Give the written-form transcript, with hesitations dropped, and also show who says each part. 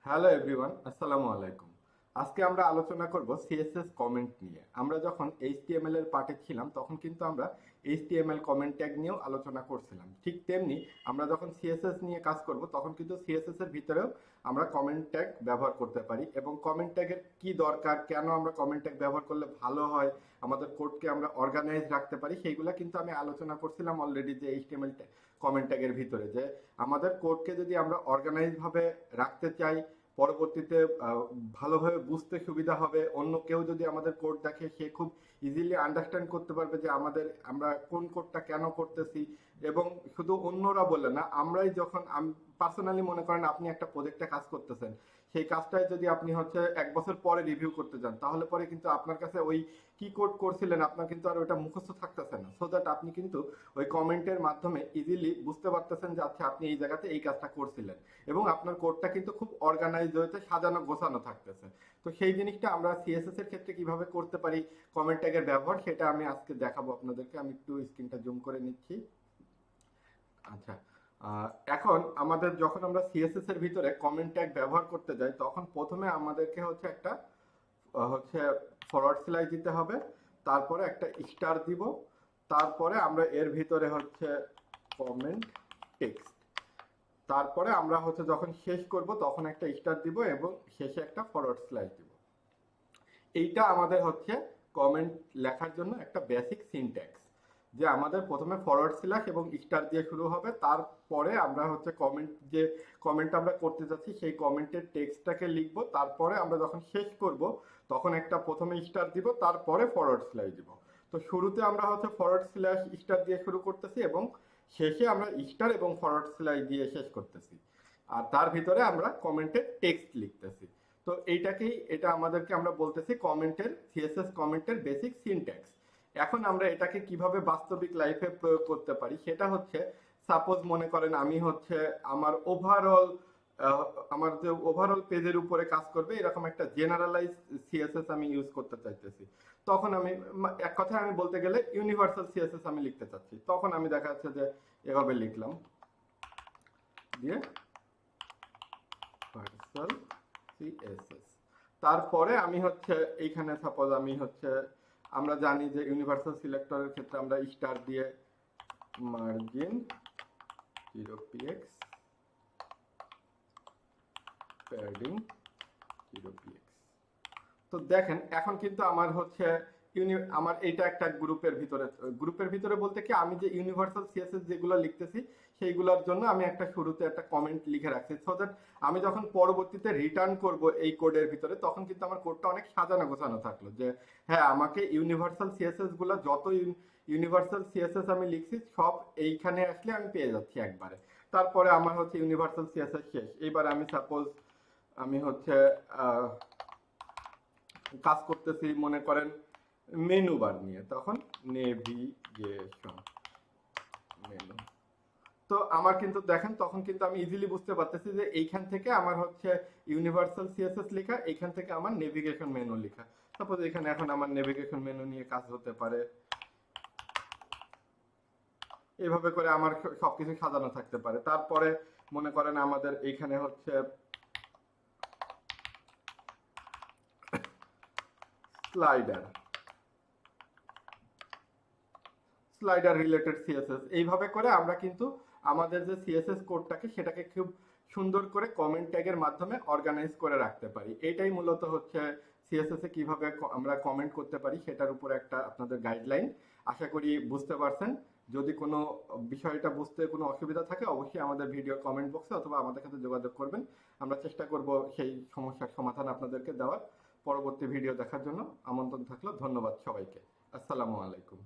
Speaker 1: Hello everyone, আসসালামু আলাইকুম। আজকে আমরা আলোচনা করব সিএসএস কমেন্ট নিয়ে। আমরা যখন এইচটিএমএল এর পার্টে ছিলাম তখন কিন্তু আমরা এইচটিএমএল কমেন্ট ট্যাগ নিয়েও আলোচনা করছিলাম। ঠিক তেমনি আমরা যখন সিএসএস নিয়ে কাজ করব তখন কিন্তু সিএসএস এর ভিতরেও আমরা কমেন্ট ট্যাগ ব্যবহার করতে পারি এবং কমেন্ট ট্যাগের কি দরকার, কেন আমরা কমেন্ট ট্যাগ ব্যবহার করলে ভালো হয়, আমাদের কোডকে আমরা অর্গানাইজ রাখতে পারি, সেইগুলা কিন্তু আমি আলোচনা করছিলাম অলরেডি যে এইচটিএমএল কমেন্ট ট্যাগের ভিতরে, যে আমাদের কোডকে যদি আমরা অর্গানাইজ ভাবে রাখতে চাই, পরবর্তীতে ভালোভাবে বুঝতে সুবিধা হবে, অন্য কেউ যদি আমাদের কোড দেখে সে খুব ইজিলি আন্ডারস্ট্যান্ড করতে পারবে যে আমরা কোন কোডটা কেন করতেছি। এবং শুধু অন্যরা বলে না, আমরাই যখন পার্সোনালি মনে করেন আপনি একটা প্রজেক্টে কাজ করতেছেন, সেই কাজটাই যদি আপনি হচ্ছে 1 বছর পরে রিভিউ করতে যান তাহলে পরে কিন্তু আপনার কাছে ওই কি কোড করছিলেন আপনার কিন্তু আর ওটা মুখস্থ থাকতেছে না, সো দ্যাট আপনি কিন্তু ওই কমেন্টের মাধ্যমে ইজিলি বুঝতে পারতেছেন যে আচ্ছা আপনি এই জায়গাতে এই কাজটা করছিলেন এবং আপনার কোডটা কিন্তু খুব অর্গানাইজ হয়েছে, সাজানো গোছানো থাকতেছে। তো সেই জিনিসটা আমরা সিএসএস এর ক্ষেত্রে কিভাবে করতে পারি কমেন্ট ট্যাগের ব্যবহার, সেটা আমি আজকে দেখাবো আপনাদেরকে। আমি একটু স্ক্রিনটা জুম করে নিচ্ছি। আচ্ছা, এখন আমাদের যখন আমরা সিএসএস এর ভিতরে কমেন্ট ট্যাগ ব্যবহার করতে যাই তখন প্রথমে আমাদেরকে হচ্ছে একটা হচ্ছে ফরওয়ার্ড স্ল্যাশ দিতে হবে, তারপরে একটা স্টার দিব, তারপরে আমরা এর ভিতরে হচ্ছে কমেন্ট টেক্সট, তারপরে আমরা হচ্ছে যখন শেষ করব তখন একটা স্টার দিব এবং শেষে একটা ফরওয়ার্ড স্ল্যাশ দিব। এইটা আমাদের হচ্ছে কমেন্ট লেখার জন্য একটা বেসিক সিনট্যাক্স, যে আমাদের প্রথমে ফরওয়ার্ড স্ল্যাশ এবং স্টার দিয়ে শুরু হবে, তারপরে আমরা হচ্ছে কমেন্ট আমরা করতে যাচ্ছি সেই কমেন্টের টেক্সটটাকে লিখব, তারপরে আমরা যখন শেষ করব তখন একটা প্রথমে স্টার দিব, তারপরে ফরওয়ার্ড স্ল্যাশ দিব। তো শুরুতে আমরা হচ্ছে ফরওয়ার্ড স্ল্যাশ স্টার দিয়ে শুরু করতেছি এবং শেষে আমরা স্টার এবং ফরওয়ার্ড স্ল্যাশ দিয়ে শেষ করতেছি, আর তার ভিতরে আমরা কমেন্টের টেক্সট লিখতেছি। তো এটা আমাদেরকে আমরা বলতেছি কমেন্টের সিএসএস কমেন্টের বেসিক সিনট্যাক্স। এখন আমরা এটাকে কিভাবে বাস্তবিক লাইফে প্রয়োগ করতে পারি সেটা হচ্ছে, সাপোজ মনে করেন আমি হচ্ছে আমার ওভারঅল আমার যে ওভারঅল পেজের উপরে কাজ করবে এরকম একটা জেনারেলাইজ সিএসএস আমি ইউজ করতে চাইতেছি। তখন আমি এক কথায় আমি বলতে গেলে ইউনিভার্সাল সিএসএস আমি লিখতে চাচ্ছি, তখন আমি দেখা যাচ্ছে যে এভাবে লিখলাম, দিয়ে ভার্সাল সিএসএস। তারপরে আমি হচ্ছে এইখানে সাপোজ আমি হচ্ছে, আমরা জানি যে ইউনিভার্সাল সিলেক্টরের ক্ষেত্রে আমরা স্টার দিয়ে মার্জিন 0px, প্যাডিং 0px। তো দেখেন এখন কিন্তু আমার হচ্ছে আমার এইটা একটা গ্রুপের ভিতরে বলতে কি আমি যে ইউনিভার্সাল সিএসএস যেগুলো লিখতেছি সেইগুলোর জন্য আমি একটা শুরুতে একটা কমেন্ট লিখে রাখছি, সো দ্যাট আমি যখন পরবর্তীতে রিটার্ন করব এই কোডের ভিতরে তখন কিন্তু আমার কোডটা অনেক সাজানো গোছানো থাকলো, যে হ্যাঁ আমাকে ইউনিভার্সাল সিএসএস গুলো যত ইউনিভার্সাল সিএসএস আমি লিখছি সব এইখানে আসলে আমি পেয়ে যাচ্ছি একবারে। তারপরে আমার হচ্ছে ইউনিভার্সাল সিএসএস শেষ। এবার আমি সাপোজ আমি হচ্ছে আহ কাজ করতেছি মনে করেন মেনু বার নিয়ে, তখন নেভিগেশন মেনু। তো আমার কিন্তু দেখেন তখন কিন্তু আমি ইজিলি বুঝতে পারতেছি যে এইখান থেকে আমার হচ্ছে ইউনিভার্সাল সিএসএস লেখা, এইখান থেকে আমার নেভিগেশন মেনু লেখা। সাপোজ এখানে এখন আমার নেভিগেশন মেনু নিয়ে কাজ হতে পারে, এইভাবে করে আমার সবকিছু সাজানো থাকতে পারে। তারপরে মনে করেন আমাদের এইখানে হচ্ছে স্লাইডার স্লাইডার রিলেটেড সিএসএস, এইভাবে করে আমরা কিন্তু আমাদের যে সিএসএস কোডটাকে সেটাকে খুব সুন্দর করে কমেন্ট ট্যাগের মাধ্যমে অর্গানাইজ করে রাখতে পারি। এইটাই মূলত হচ্ছে সিএসএস এ কিভাবে আমরা কমেন্ট করতে পারি সেটার উপর একটা আপনাদের গাইডলাইন। আশা করি বুঝতে পারছেন। যদি কোনো বিষয়টা বুঝতে কোনো অসুবিধা থাকে অবশ্যই আমাদের ভিডিও কমেন্ট বক্সে অথবা আমাদের সাথে যোগাযোগ করবেন। আমরা চেষ্টা করব সেই সমস্যার সমাধান আপনাদেরকে দেওয়ার। পরবর্তী ভিডিও দেখার জন্য আমন্ত্রণ থাকলো। ধন্যবাদ সবাইকে। আসসালামু আলাইকুম।